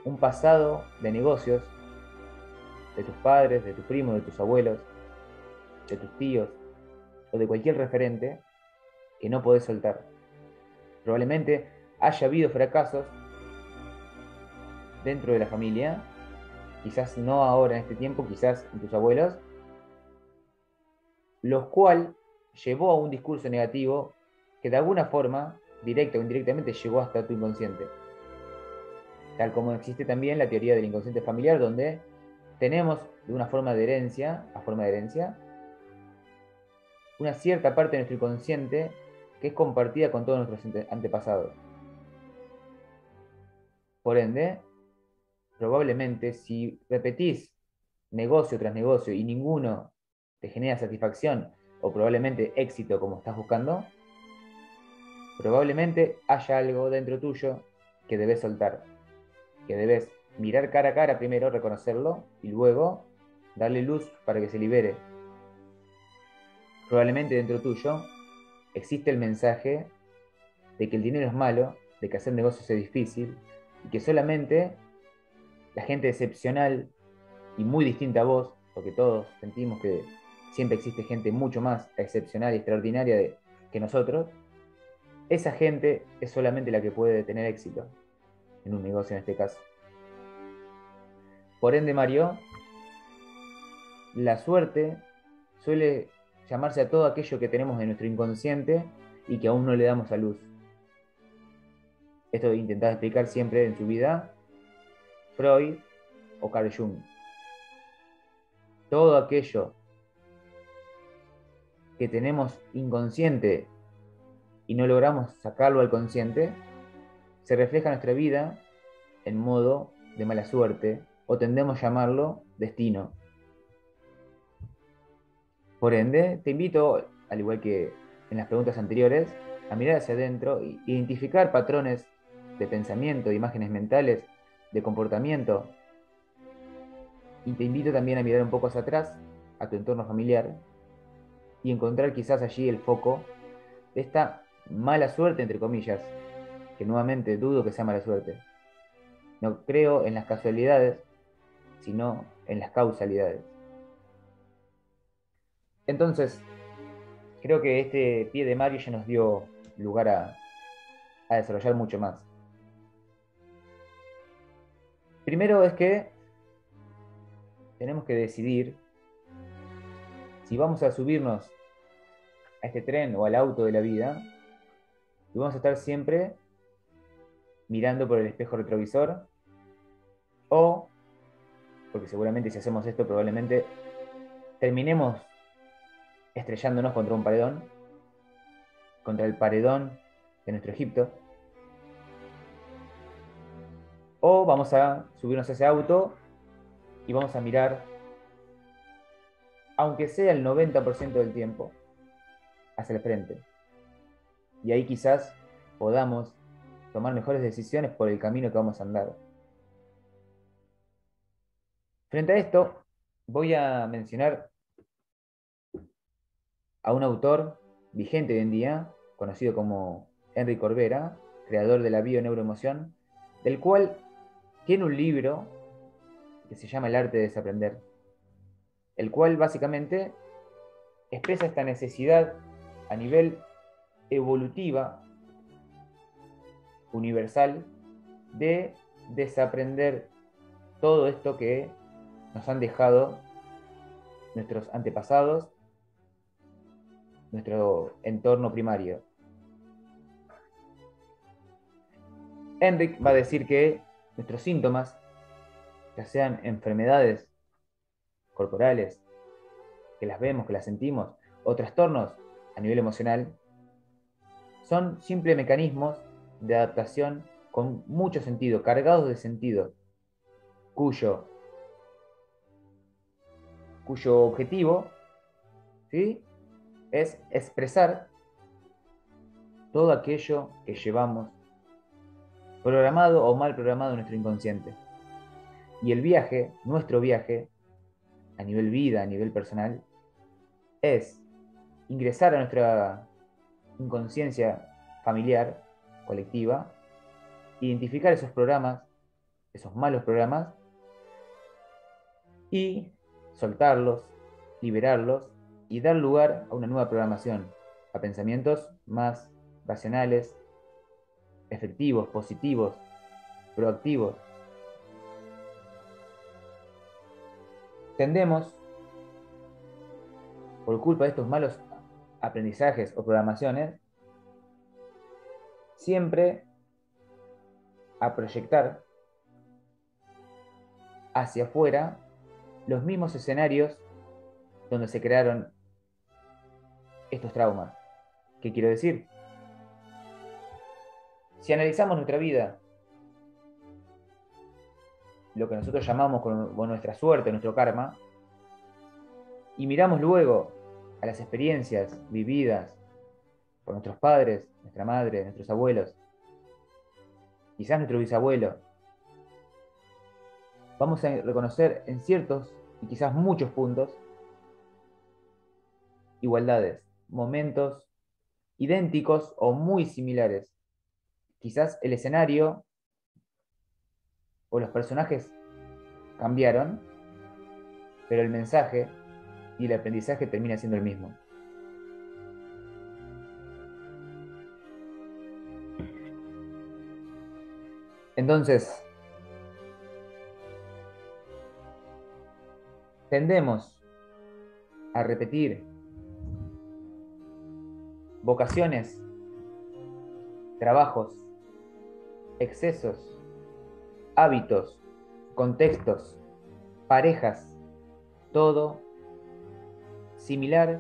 un pasado de negocios de tus padres, de tus primos, de tus abuelos, de tus tíos o de cualquier referente que no podés soltar. Probablemente haya habido fracasos dentro de la familia, quizás no ahora en este tiempo, quizás en tus abuelos, los cuales llevó a un discurso negativo que de alguna forma, directa o indirectamente, llegó hasta tu inconsciente. Tal como existe también la teoría del inconsciente familiar, donde tenemos de una forma de herencia, a forma de herencia, una cierta parte de nuestro inconsciente que es compartida con todos nuestros antepasados. Por ende, probablemente si repetís negocio tras negocio y ninguno te genera satisfacción o probablemente éxito como estás buscando, probablemente haya algo dentro tuyo que debes soltar, que debes mirar cara a cara primero, reconocerlo y luego darle luz para que se libere. Probablemente dentro tuyo existe el mensaje de que el dinero es malo, de que hacer negocios es difícil y que solamente la gente excepcional y muy distinta a vos, porque todos sentimos que siempre existe gente mucho más excepcional y extraordinaria que nosotros, esa gente es solamente la que puede tener éxito en un negocio en este caso. Por ende, Mario, la suerte suele llamarse a todo aquello que tenemos en nuestro inconsciente y que aún no le damos a luz. Esto intentaba explicar siempre en su vida Freud o Carl Jung. Todo aquello que tenemos inconsciente y no logramos sacarlo al consciente, se refleja en nuestra vida en modo de mala suerte, o tendemos a llamarlo destino. Por ende, te invito, al igual que en las preguntas anteriores, a mirar hacia adentro e identificar patrones de pensamiento, de imágenes mentales, de comportamiento. Y te invito también a mirar un poco hacia atrás, a tu entorno familiar, y encontrar quizás allí el foco de esta mala suerte, entre comillas, que nuevamente dudo que sea mala suerte. No creo en las casualidades, sino en las causalidades. Entonces, creo que este pie de Mario ya nos dio lugar a desarrollar mucho más. Primero es que tenemos que decidir si vamos a subirnos a este tren o al auto de la vida y vamos a estar siempre mirando por el espejo retrovisor o, porque seguramente si hacemos esto probablemente terminemos estrellándonos contra un paredón, contra el paredón de nuestro Egipto, o vamos a subirnos a ese auto y vamos a mirar, aunque sea el 90% del tiempo, hacia el frente. Y ahí quizás podamos tomar mejores decisiones por el camino que vamos a andar. Frente a esto, voy a mencionar a un autor vigente hoy en día, conocido como Enrique Corbera, creador de la bioneuroemoción, del cual tiene un libro que se llama El arte de desaprender, el cual básicamente expresa esta necesidad a nivel evolutiva, universal, de desaprender todo esto que nos han dejado nuestros antepasados, nuestro entorno primario. Enric va a decir que nuestros síntomas, ya sean enfermedades corporales, que las vemos, que las sentimos, o trastornos a nivel emocional, son simples mecanismos de adaptación con mucho sentido, cargados de sentido, cuyo objetivo, ¿sí?, es expresar todo aquello que llevamos programado o mal programado en nuestro inconsciente. Y el viaje, nuestro viaje, a nivel vida, a nivel personal, es ingresar a nuestra inconsciencia familiar, colectiva, identificar esos programas, esos malos programas, y soltarlos, liberarlos y dar lugar a una nueva programación, a pensamientos más racionales, efectivos, positivos, proactivos. Tendemos, por culpa de estos malos aprendizajes o programaciones, siempre a proyectar hacia afuera los mismos escenarios donde se crearon estos traumas. ¿Qué quiero decir? Si analizamos nuestra vida, lo que nosotros llamamos con nuestra suerte, nuestro karma, y miramos luego a las experiencias vividas por nuestros padres, nuestra madre, nuestros abuelos, quizás nuestro bisabuelo, vamos a reconocer en ciertos y quizás muchos puntos igualdades, momentos idénticos o muy similares. Quizás el escenario o los personajes cambiaron, pero el mensaje y el aprendizaje termina siendo el mismo. Entonces, tendemos a repetir vocaciones, trabajos, excesos, hábitos, contextos, parejas, todo similar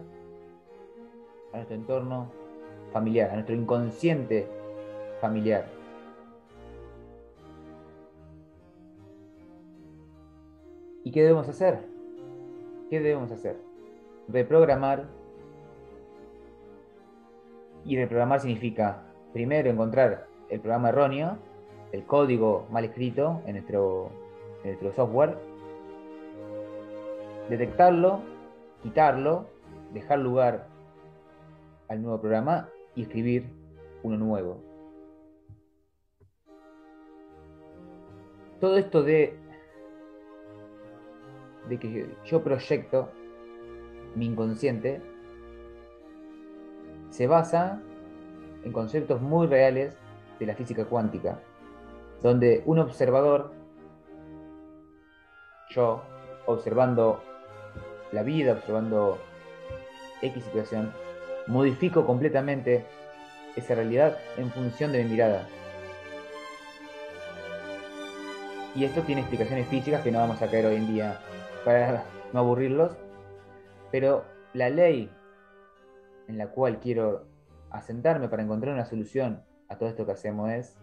a nuestro entorno familiar, a nuestro inconsciente familiar. ¿Y qué debemos hacer? ¿Qué debemos hacer? Reprogramar. Y reprogramar significa, primero, encontrar el programa erróneo, el código mal escrito en nuestro software, detectarlo, quitarlo, dejar lugar al nuevo programa y escribir uno nuevo. Todo esto de que yo proyecto mi inconsciente se basa en conceptos muy reales de la física cuántica, donde un observador, yo, observando la vida, observando X situación, modifico completamente esa realidad en función de mi mirada. Y esto tiene explicaciones físicas que no vamos a caer hoy en día para no aburrirlos, pero la ley en la cual quiero asentarme para encontrar una solución a todo esto que hacemos es,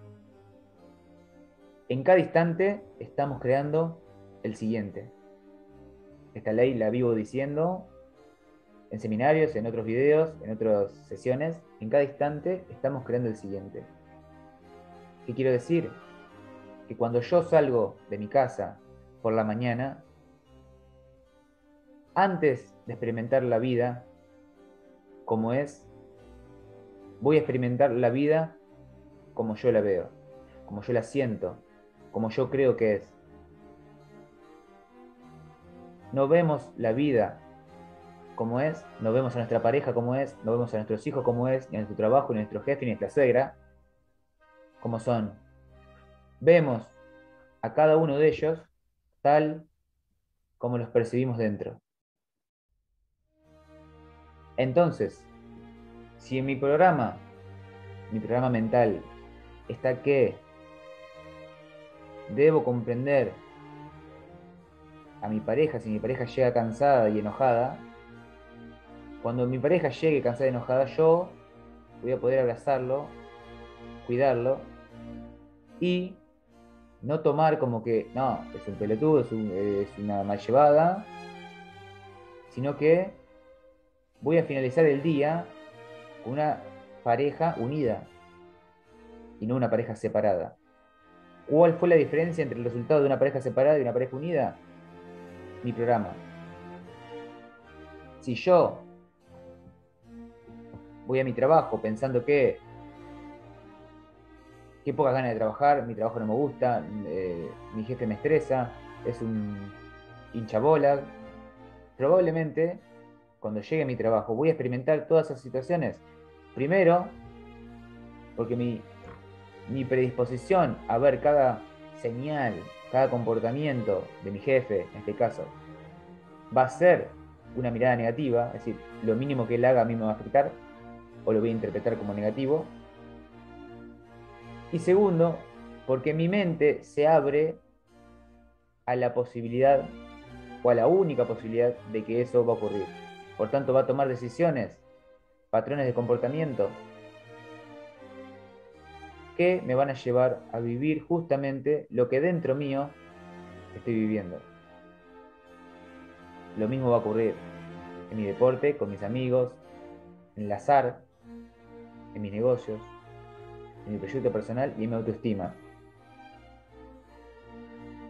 en cada instante estamos creando el siguiente. Esta ley la vivo diciendo en seminarios, en otros videos, en otras sesiones. En cada instante estamos creando el siguiente. ¿Qué quiero decir? Que cuando yo salgo de mi casa por la mañana, antes de experimentar la vida como es, voy a experimentar la vida como yo la veo, como yo la siento, como yo creo que es. No vemos la vida como es, no vemos a nuestra pareja como es, no vemos a nuestros hijos como es, ni a nuestro trabajo, ni a nuestro jefe, ni a nuestra suegra, como son. Vemos a cada uno de ellos tal como los percibimos dentro. Entonces, si en mi programa mental, está que debo comprender a mi pareja si mi pareja llega cansada y enojada, cuando mi pareja llegue cansada y enojada, yo voy a poder abrazarlo, cuidarlo y no tomar como que, no, es un pelotudo, es una mal llevada, sino que voy a finalizar el día con una pareja unida y no una pareja separada. ¿Cuál fue la diferencia entre el resultado de una pareja separada y una pareja unida? Mi programa. Si yo voy a mi trabajo pensando que qué pocas ganas de trabajar, mi trabajo no me gusta, mi jefe me estresa, es un hinchabola, probablemente cuando llegue a mi trabajo voy a experimentar todas esas situaciones. Primero, porque mi predisposición a ver cada señal, cada comportamiento de mi jefe, en este caso, va a ser una mirada negativa, es decir, lo mínimo que él haga a mí me va a afectar, o lo voy a interpretar como negativo. Y segundo, porque mi mente se abre a la posibilidad, o a la única posibilidad, de que eso va a ocurrir. Por tanto, va a tomar decisiones, patrones de comportamiento, que me van a llevar a vivir justamente lo que dentro mío estoy viviendo. Lo mismo va a ocurrir en mi deporte, con mis amigos, en el azar, en mis negocios, en mi proyecto personal y en mi autoestima.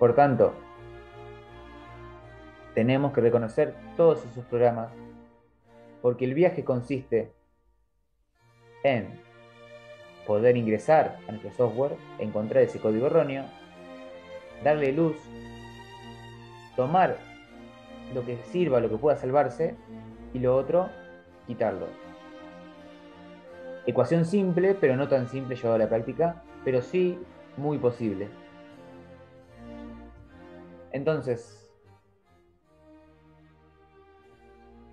Por tanto, tenemos que reconocer todos esos programas, porque el viaje consiste en poder ingresar a nuestro software, encontrar ese código erróneo, darle luz, tomar lo que sirva, lo que pueda salvarse, y lo otro, quitarlo. Ecuación simple, pero no tan simple llevada a la práctica, pero sí muy posible. Entonces,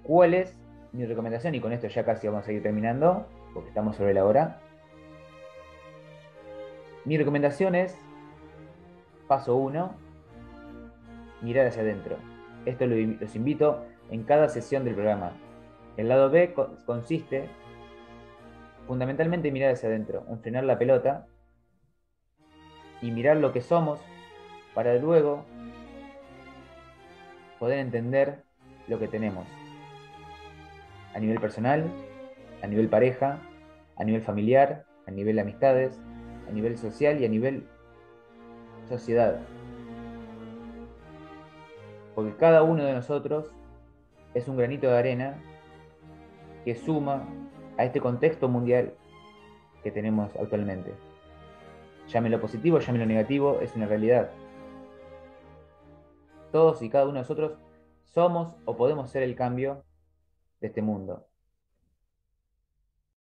¿cuál es mi recomendación? Y con esto ya casi vamos a ir terminando, porque estamos sobre la hora. Mi recomendación es, paso 1, mirar hacia adentro. Esto los invito en cada sesión del programa. El lado B consiste fundamentalmente en mirar hacia adentro, en frenar la pelota y mirar lo que somos para luego poder entender lo que tenemos a nivel personal, a nivel pareja, a nivel familiar, a nivel amistades, a nivel social y a nivel sociedad. Porque cada uno de nosotros es un granito de arena que suma a este contexto mundial que tenemos actualmente. Llámelo positivo, llámelo negativo, es una realidad. Todos y cada uno de nosotros somos o podemos ser el cambio de este mundo.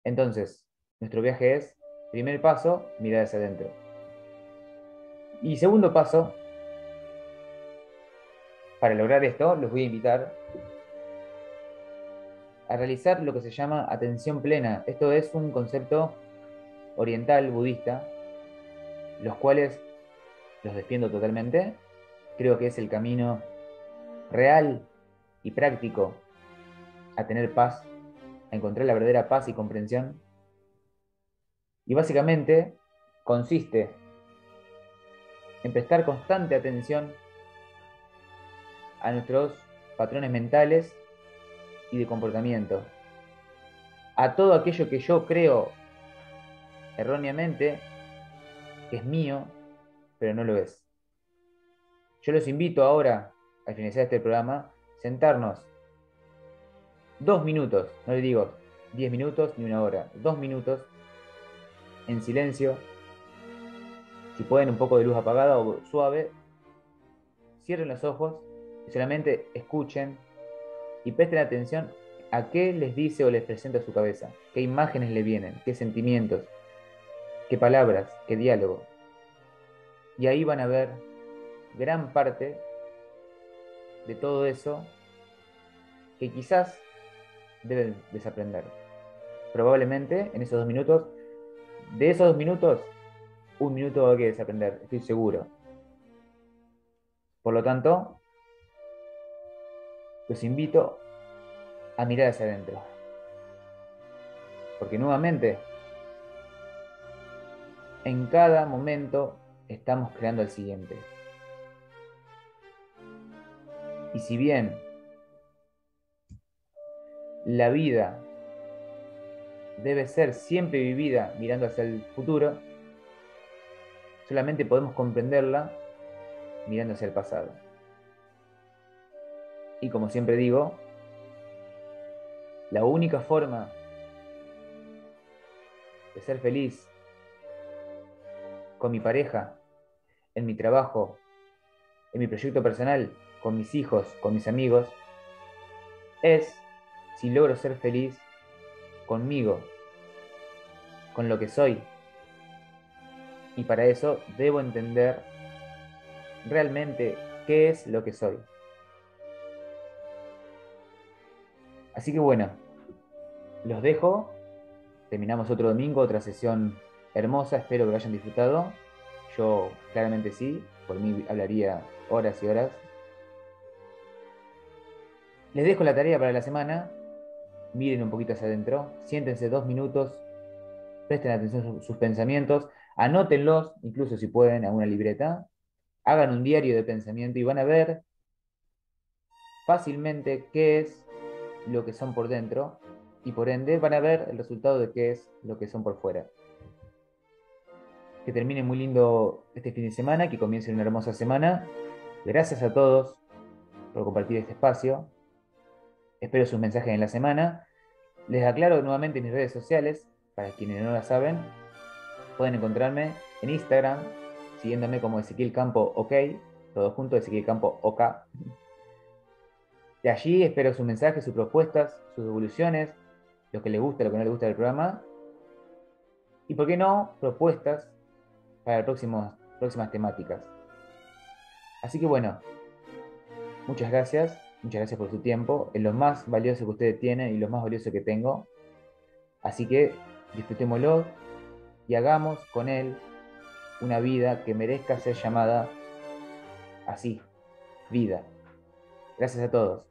Entonces, nuestro viaje es, primer paso, mirar hacia adentro. Y segundo paso, para lograr esto, los voy a invitar a realizar lo que se llama atención plena. Esto es un concepto oriental, budista, los cuales los defiendo totalmente. Creo que es el camino real y práctico a tener paz, a encontrar la verdadera paz y comprensión. Y básicamente consiste en prestar constante atención a nuestros patrones mentales y de comportamiento, a todo aquello que yo creo erróneamente que es mío, pero no lo es. Yo los invito ahora, al finalizar este programa, sentarnos 2 minutos, no le digo 10 minutos ni una hora, 2 minutos en silencio, si pueden un poco de luz apagada o suave, cierren los ojos y solamente escuchen y presten atención a qué les dice o les presenta su cabeza, qué imágenes le vienen, qué sentimientos, qué palabras, qué diálogo. Y ahí van a ver gran parte de todo eso que quizás deben desaprender. Probablemente en esos 2 minutos, de esos 2 minutos, 1 minuto hay que desaprender, estoy seguro. Por lo tanto, los invito a mirar hacia adentro. Porque nuevamente, en cada momento estamos creando el siguiente. Y si bien la vida debe ser siempre vivida mirando hacia el futuro, solamente podemos comprenderla mirando hacia el pasado. Y como siempre digo, la única forma de ser feliz con mi pareja, en mi trabajo, en mi proyecto personal, con mis hijos, con mis amigos, es si logro ser feliz conmigo, con lo que soy. Y para eso debo entender realmente qué es lo que soy. Así que bueno, los dejo. Terminamos otro domingo, otra sesión hermosa. Espero que lo hayan disfrutado. Yo claramente sí. Por mí hablaría horas y horas. Les dejo la tarea para la semana. Miren un poquito hacia adentro. Siéntense 2 minutos. Presten atención a sus pensamientos. Anótenlos, incluso si pueden, a una libreta. Hagan un diario de pensamiento y van a ver fácilmente qué es lo que son por dentro y por ende van a ver el resultado de qué es lo que son por fuera. Que termine muy lindo este fin de semana, que comience una hermosa semana. Gracias a todos por compartir este espacio. Espero sus mensajes en la semana. Les aclaro nuevamente mis redes sociales, para quienes no la saben. Pueden encontrarme en Instagram, siguiéndome como Ezequiel Campo OK, todo junto, Ezequiel Campo OK. De allí espero sus mensajes, sus propuestas, sus devoluciones, lo que les gusta, lo que no les gusta del programa. Y por qué no, propuestas para próximas temáticas. Así que bueno, muchas gracias por su tiempo, es lo más valioso que ustedes tienen y lo más valioso que tengo. Así que disfrutémoslo y hagamos con él una vida que merezca ser llamada así, vida. Gracias a todos.